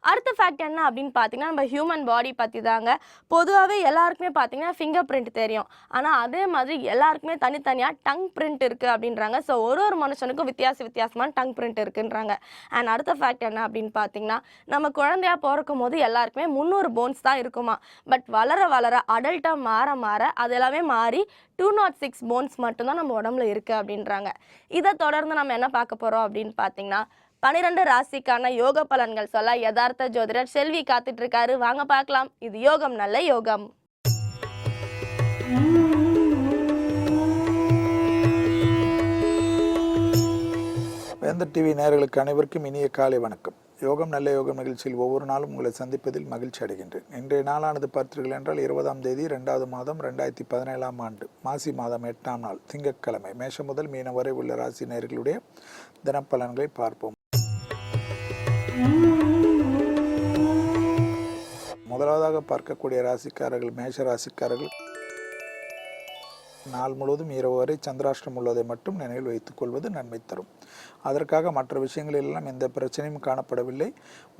அடுத்த ஃபேக்ட் என்ன அப்படின்னு பார்த்தீங்கன்னா, நம்ம ஹியூமன் பாடி பற்றி தாங்க. பொதுவாகவே எல்லாருக்குமே பார்த்தீங்கன்னா ஃபிங்கர் பிரிண்ட் தெரியும். ஆனால் அதே மாதிரி எல்லாருக்குமே தனித்தனியாக டங் பிரிண்ட் இருக்குது அப்படின்றாங்க. ஸோ ஒரு மனுஷனுக்கும் வித்தியாசமான டங் பிரிண்ட் இருக்குன்றாங்க. அண்ட் அடுத்த ஃபேக்ட் என்ன அப்படின்னு பார்த்தீங்கன்னா, நம்ம குழந்தையா பிறக்கும் போது எல்லாருக்குமே 300 போன்ஸ் தான் இருக்குமா. பட் வளர வளர அடல்ட்டாக மாற அது எல்லாமே மாறி 206 போன்ஸ் மட்டும்தான் நம்ம உடம்புல இருக்குது அப்படின்றாங்க. இதை தொடர்ந்து நம்ம என்ன பார்க்க போகிறோம் அப்படின்னு பார்த்தீங்கன்னா, 12 ராசிக்கான யோக பலன்கள் சொல்ல யதார்த்த ஜோதிடர் செல்வி காத்துட்டு இருக்காரு. வாங்க பார்க்கலாம். இது யோகம் நல்ல யோகம். வேந்தர் டிவி நேயர்களுக்கு அனைவருக்கும் இனிய காலை வணக்கம். யோகம் நல்ல யோகம் நிகழ்ச்சியில் ஒவ்வொரு நாளும் உங்களை சந்திப்பதில் மகிழ்ச்சி அடைகின்றேன். இன்றைய நாளானது பார்த்தீர்கள் என்றால் 20ஆம் தேதி 2வது மாதம் 2017ஆம் ஆண்டு மாசி மாதம் 8ஆம் நாள் திங்கட்கிழமை. மேஷம் முதல் மீனம் வரை உள்ள ராசி நேயர்களுடைய தினப்பலன்களை பார்ப்போம். முதலாவதாக பார்க்கக்கூடிய ராசிக்காரர்கள் மேஷ ராசிக்காரர்கள். நாள் முழுவதும் இரவு வரை சந்திராஷ்டிரம் உள்ளதை மட்டும் நினைவில் வைத்துக் கொள்வது நன்மை தரும். அதற்காக மற்ற விஷயங்களிலெல்லாம் எந்த பிரச்சனையும் காணப்படவில்லை.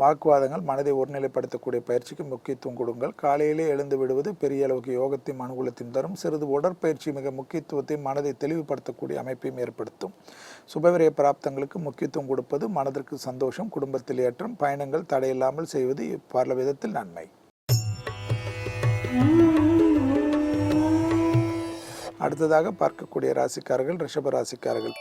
வாக்குவாதங்கள், மனதை ஒருநிலைப்படுத்தக்கூடிய பயிற்சிக்கு முக்கியத்துவம் கொடுங்கள். காலையிலே எழுந்து விடுவது பெரிய அளவுக்கு யோகத்தையும் அனுகூலத்தையும் தரும். சிறிது உடற்பயிற்சி மிக முக்கியத்துவத்தையும் மனதை தெளிவுபடுத்தக்கூடிய அமைப்பையும் ஏற்படுத்தும். சுபவிரய பிராப்தங்களுக்கு முக்கியத்துவம் கொடுப்பது மனதிற்கு சந்தோஷம், குடும்பத்தில் ஏற்றம், பயணங்கள் தடையில்லாமல் செய்வது பல விதத்தில் நன்மை. அடுத்ததாக பார்க்கக்கூடிய ராசிக்காரர்கள் ரிஷப ராசிக்காரர்கள்.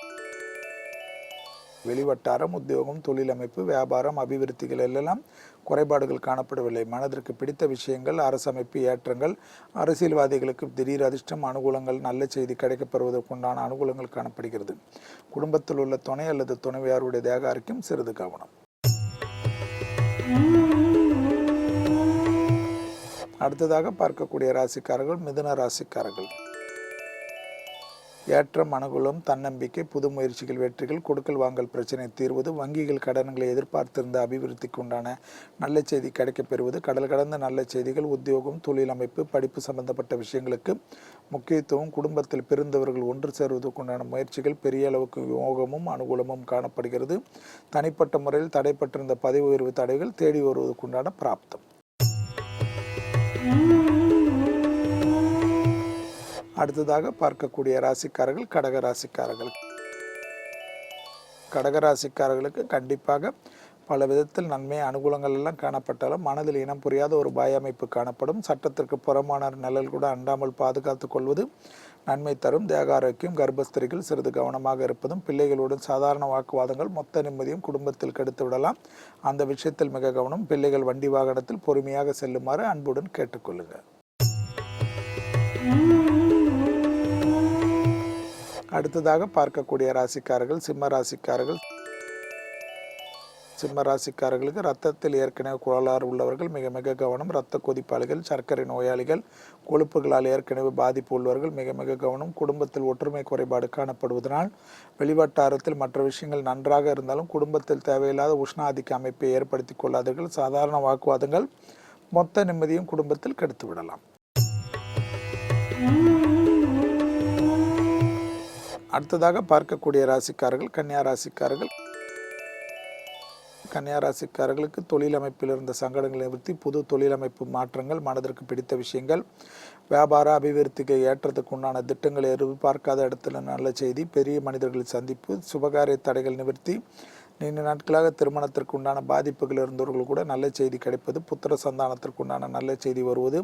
வெளிவட்டாரம், உத்தியோகம், தொழில் அமைப்பு, வியாபாரம், அபிவிருத்திகள் எல்லாம் குறைபாடுகள் காணப்படவில்லை. மனதிற்கு பிடித்த விஷயங்கள், அரசமைப்பு ஏற்றங்கள், அரசியல்வாதிகளுக்கு திடீர் அதிர்ஷ்டம், அனுகூலங்கள், நல்ல செய்தி கிடைக்கப்பெறுவதற்குண்டான அனுகூலங்கள் காணப்படுகிறது. குடும்பத்தில் உள்ள துணை அல்லது துணைவியாருடைய தேக ஆரோக்கியம் சிறிது கவனம். அடுத்ததாக பார்க்கக்கூடிய ராசிக்காரர்கள் மிதுன ராசிக்காரர்கள். ஏற்றம், அனுகூலம், தன்னம்பிக்கை, புது முயற்சிகள், வெற்றிகள், கொடுக்கல் வாங்கல் பிரச்சனை தீர்வது, வங்கிகள் கடன்களை எதிர்பார்த்திருந்த அபிவிருத்திக்கு உண்டான நல்ல செய்தி கிடைக்கப் பெறுவது, கடல் கடந்த நல்ல செய்திகள், உத்தியோகம், தொழில் அமைப்பு, படிப்பு சம்பந்தப்பட்ட விஷயங்களுக்கு முக்கியத்துவம், குடும்பத்தில் பிரிந்தவர்கள் ஒன்று சேருவதற்குண்டான முயற்சிகள், பெரிய அளவுக்கு யோகமும் அனுகூலமும் காணப்படுகிறது. தனிப்பட்ட முறையில் தடைப்பட்டிருந்த பதவி உயர்வு தடைகள் தேடி வருவதற்குண்டான பிராப்தம். அடுத்ததாக பார்க்கக்கூடிய ராசிக்காரர்கள் கடக ராசிக்காரர்கள். கடகராசிக்காரர்களுக்கு கண்டிப்பாக பல விதத்தில் நன்மை அனுகூலங்கள் எல்லாம் காணப்பட்டாலும் மனதில் இனம் புரியாத ஒரு பய அமைப்பு காணப்படும். சட்டத்திற்கு புறமான நிழல் கூட அண்டாமல் பாதுகாத்துக் கொள்வது நன்மை தரும். தேக ஆரோக்கியம், கர்ப்பஸ்திரிகள் சிறிது கவனமாக இருப்பதும், பிள்ளைகளுடன் சாதாரண வாக்குவாதங்கள் மொத்த நிம்மதியும் குடும்பத்தில் கெடுத்து விடலாம். அந்த விஷயத்தில் மிக கவனம். பிள்ளைகள் வண்டி வாகனத்தில் பொறுமையாக செல்லுமாறு அன்புடன் கேட்டுக்கொள்ளுங்கள். அடுத்ததாக பார்க்கக்கூடிய ராசிக்காரர்கள் சிம்ம ராசிக்காரர்கள். சிம்ம ராசிக்காரர்களுக்கு இரத்தத்தில் ஏற்கனவே கோளாறு உள்ளவர்கள் மிக மிக கவனம். இரத்த கொதிப்பாளிகள், சர்க்கரை நோயாளிகள், கொழுப்புகளால் ஏற்கனவே பாதிப்பு உள்ளவர்கள் மிக மிக கவனம். குடும்பத்தில் ஒற்றுமை குறைபாடு காணப்படுவதனால் வெளிவட்டாரத்தில் மற்ற விஷயங்கள் நன்றாக இருந்தாலும் குடும்பத்தில் தேவையில்லாத உஷ்ணாதிக்க அமைப்பை ஏற்படுத்தி கொள்ளாதீர்கள். சாதாரண வாக்குவாதங்கள் மொத்த நிம்மதியும் குடும்பத்தில் கெடுத்து விடலாம். அடுத்ததாக பார்க்கக்கூடிய ராசிக்காரர்கள் கன்னியா ராசிக்காரர்கள். கன்னியா ராசிக்காரர்களுக்கு தொழில் அமைப்பில் இருந்த சங்கடங்களை நிவர்த்தி, புது தொழில் அமைப்பு மாற்றங்கள், மனதிற்கு பிடித்த விஷயங்கள், வியாபார அபிவிருத்திக்கு ஏற்றத்துக்கு உண்டான திட்டங்களை எதிர்பார்க்காத இடத்துல நல்ல செய்தி, பெரிய மனிதர்கள் சந்திப்பு, சுபகாரிய தடைகள் நிவர்த்தி, நீண்ட நாட்களாக திருமணத்திற்கு உண்டான பாதிப்புகள் இருந்தவர்கள் கூட நல்ல செய்தி கிடைப்பது, புத்திர சந்தானத்திற்கு உண்டான நல்ல செய்தி வருவது,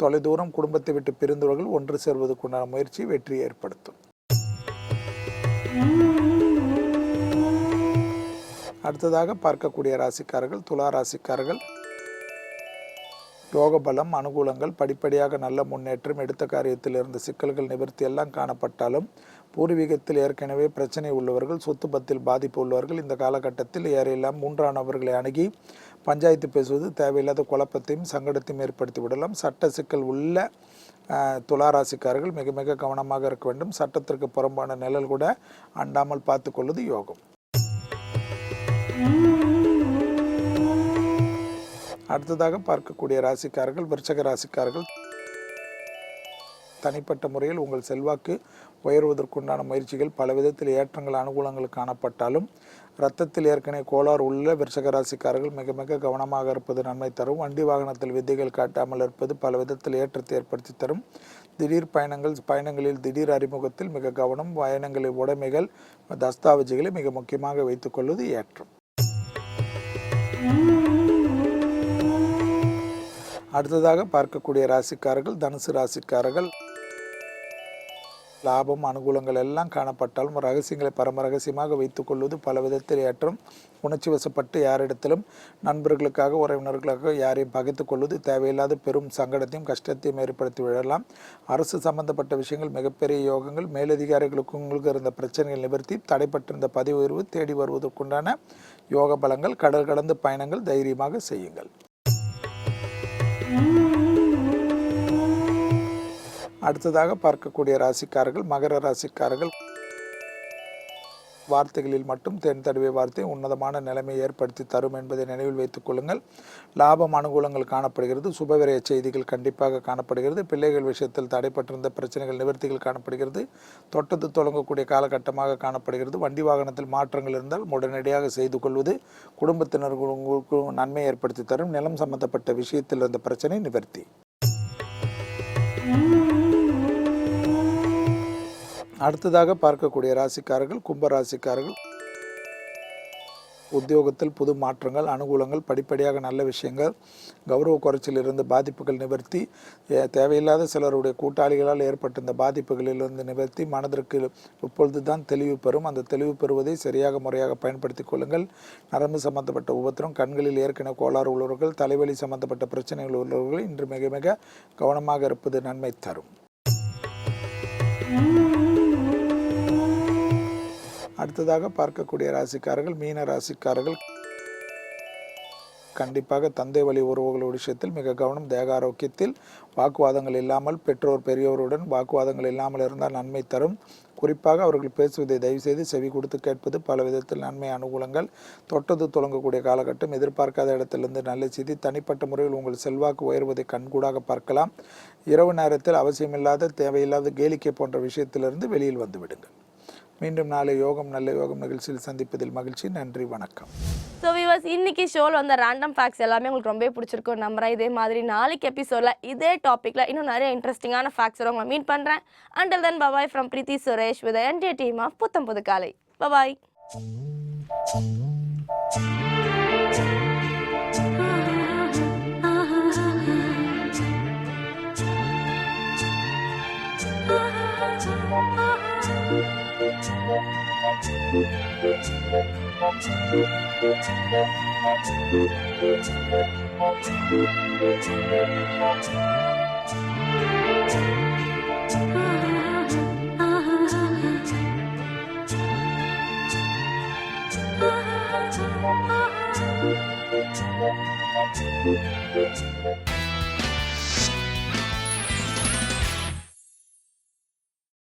தொலைதூரம் குடும்பத்தை விட்டு பிரிந்தவர்கள் ஒன்று சேர்வதற்குண்டான முயற்சி வெற்றியை ஏற்படுத்தும். அடுத்ததாக பார்க்கக்கூடிய ராசிக்காரர்கள் துலா ராசிக்காரர்கள். யோக பலம், அனுகூலங்கள், படிப்படியாக நல்ல முன்னேற்றம், எடுத்த காரியத்தில் இருந்த சிக்கல்கள் நிவர்த்தி எல்லாம் காணப்பட்டாலும் பூர்வீகத்தில் ஏற்கனவே பிரச்சனை உள்ளவர்கள், சொத்து பத்தில் பாதிப்பு உள்ளவர்கள் இந்த காலகட்டத்தில் ஏறையெல்லாம் மூன்றாம் நபர்களை அணுகி பஞ்சாயத்து பேசுவது தேவையில்லாத குழப்பத்தையும் சங்கடத்தையும் ஏற்படுத்தி விடலாம். சட்ட சிக்கல் உள்ள துளாராசிக்காரர்கள் மிக மிக கவனமாக இருக்க வேண்டும். சட்டத்திற்கு புறம்பான நிழல் கூட அண்டாமல் பார்த்து கொள்வது யோகம். அடுத்ததாக பார்க்கக்கூடிய ராசிக்காரர்கள் விருச்சக ராசிக்காரர்கள். தனிப்பட்ட முறையில் உங்கள் செல்வாக்கு உயர்வதற்குண்டான முயற்சிகள் பல விதத்தில் ஏற்றங்கள் அனுகூலங்கள் காணப்பட்டாலும் இரத்தத்தில் ஏற்கனவே கோளாறு உள்ள விருச்சக ராசிக்காரர்கள் மிக மிக கவனமாக இருப்பது நன்மை தரும். வண்டி வாகனத்தில் வித்தைகள் காட்டாமல் இருப்பது பல விதத்தில் ஏற்றத்தை ஏற்படுத்தி தரும். திடீர் பயணங்களில் திடீர் அறிமுகத்தில் மிக கவனம். பயணங்களில் உடைமைகள் தஸ்தாவேஜுகளை மிக முக்கியமாக வைத்துக் கொள்வது ஏற்றம். அடுத்ததாக பார்க்கக்கூடிய ராசிக்காரர்கள் தனுசு ராசிக்காரர்கள். லாபம் அனுகூலங்கள் எல்லாம் காணப்பட்டாலும் ரகசியங்களை பரம ரகசியமாக வைத்துக் கொள்வது பல விதத்தில் ஏற்றம். உணர்ச்சி வசப்பட்டு யாரிடத்திலும் நண்பர்களுக்காக உறவினர்களுக்காக யாரையும் பகைத்துக் கொள்வது தேவையில்லாத பெரும் சங்கடத்தையும் கஷ்டத்தையும் ஏற்படுத்தி விடலாம். அரசு சம்பந்தப்பட்ட விஷயங்கள் மிகப்பெரிய யோகங்கள். மேலதிகாரிகளுக்கு உங்களுக்கு இருந்த பிரச்சனைகள் நிவர்த்தி. தடைப்பட்டிருந்த பதவி உயர்வு தேடி வருவதற்குண்டான யோக பலங்கள். கடல் கடந்த பயணங்கள் தைரியமாக செய்யுங்கள். அடுத்ததாக பார்க்கக்கூடிய ராசிக்காரர்கள் மகர ராசிக்காரர்கள். வார்த்தைகளில் மட்டும் தேன் தடவிய வார்த்தை உன்னதமான நிலைமையை ஏற்படுத்தி தரும் என்பதை நினைவில் வைத்துக் கொள்ளுங்கள். லாபம் அனுகூலங்கள் காணப்படுகிறது. சுபவிரய செய்திகள் கண்டிப்பாக காணப்படுகிறது. பிள்ளைகள் விஷயத்தில் தடைப்பட்டிருந்த பிரச்சனைகள் நிவர்த்திகள் காணப்படுகிறது. தொட்டது தொடங்கக்கூடிய காலகட்டமாக காணப்படுகிறது. வண்டி வாகனத்தில் மாற்றங்கள் இருந்தால் உடனடியாக செய்து கொள்வது குடும்பத்தினர்களுக்கு நன்மை ஏற்படுத்தி தரும். நிலம் சம்பந்தப்பட்ட விஷயத்தில் இருந்த பிரச்சனை நிவர்த்தி. அடுத்ததாக பார்க்கக்கூடிய ராசிக்காரர்கள் கும்ப ராசிக்காரர்கள். உத்தியோகத்தில் புது மாற்றங்கள் அனுகூலங்கள் படிப்படியாக நல்ல விஷயங்கள். கௌரவ குறைச்சிலிருந்து பாதிப்புகள் நிவர்த்தி. தேவையில்லாத சிலருடைய கூட்டாளிகளால் ஏற்பட்ட இந்த பாதிப்புகளிலிருந்து நிவர்த்தி. மனதிற்கு இப்பொழுது தான் தெளிவு பெறும். அந்த தெளிவு பெறுவதை சரியாக முறையாக பயன்படுத்திக் கொள்ளுங்கள். நரம்பு சம்பந்தப்பட்ட உபத்திரம், கண்களில் ஏற்கனவே கோளாறு உள்ளவர்கள், தலைவலி சம்பந்தப்பட்ட பிரச்சனைகள் உள்ளவர்கள் இன்று மிக மிக கவனமாக இருப்பது நன்மை தரும். அடுத்ததாக பார்க்கக்கூடிய ராசிக்காரர்கள் மீன ராசிக்காரர்கள். கண்டிப்பாக தந்தை வழி உறவுகள் விஷயத்தில் மிக கவனம். தேக ஆரோக்கியத்தில் வாக்குவாதங்கள் இல்லாமல் பெற்றோர் பெரியோருடன் வாக்குவாதங்கள் இல்லாமல் இருந்தால் நன்மை தரும். குறிப்பாக அவர்கள் பேசுவதை தயவுசெய்து செவி கொடுத்து கேட்பது பல விதத்தில் நன்மை அனுகூலங்கள். தொட்டது தொடங்கக்கூடிய காலகட்டம். எதிர்பார்க்காத இடத்திலிருந்து நல்ல செய்தி. தனிப்பட்ட முறையில் உங்கள் செல்வாக்கு உயர்வதை கண்கூடாக பார்க்கலாம். இரவு நேரத்தில் அவசியமில்லாத தேவையில்லாத கேளிக்கை போன்ற விஷயத்திலிருந்து வெளியில் வந்து விடுங்கள். மீண்டும் நாளை யோகம் நல்ல யோகம் நிகழ்ச்சியில் சந்திப்பதில் மகிழ்ச்சி. நன்றி, வணக்கம். ஸோ வியூவர்ஸ், இன்னைக்கு ஷோவில் வந்த ரேண்டம் ஃபேக்ட்ஸ் எல்லாமே உங்களுக்கு ரொம்ப பிடிச்சிருக்கும் நம்புறேன். இதே மாதிரி நாளைக்கு எபிசோடில் இதே டாப்பிக்கில் இன்னும் நிறைய இன்ட்ரெஸ்டிங்கான ஃபேக்ட்ஸோட உங்களை மீட் பண்ணுறேன். Until then, bye bye from Preeti Suresh with the entire team of புத்தம் புது காலை. Bye bye. Thank you.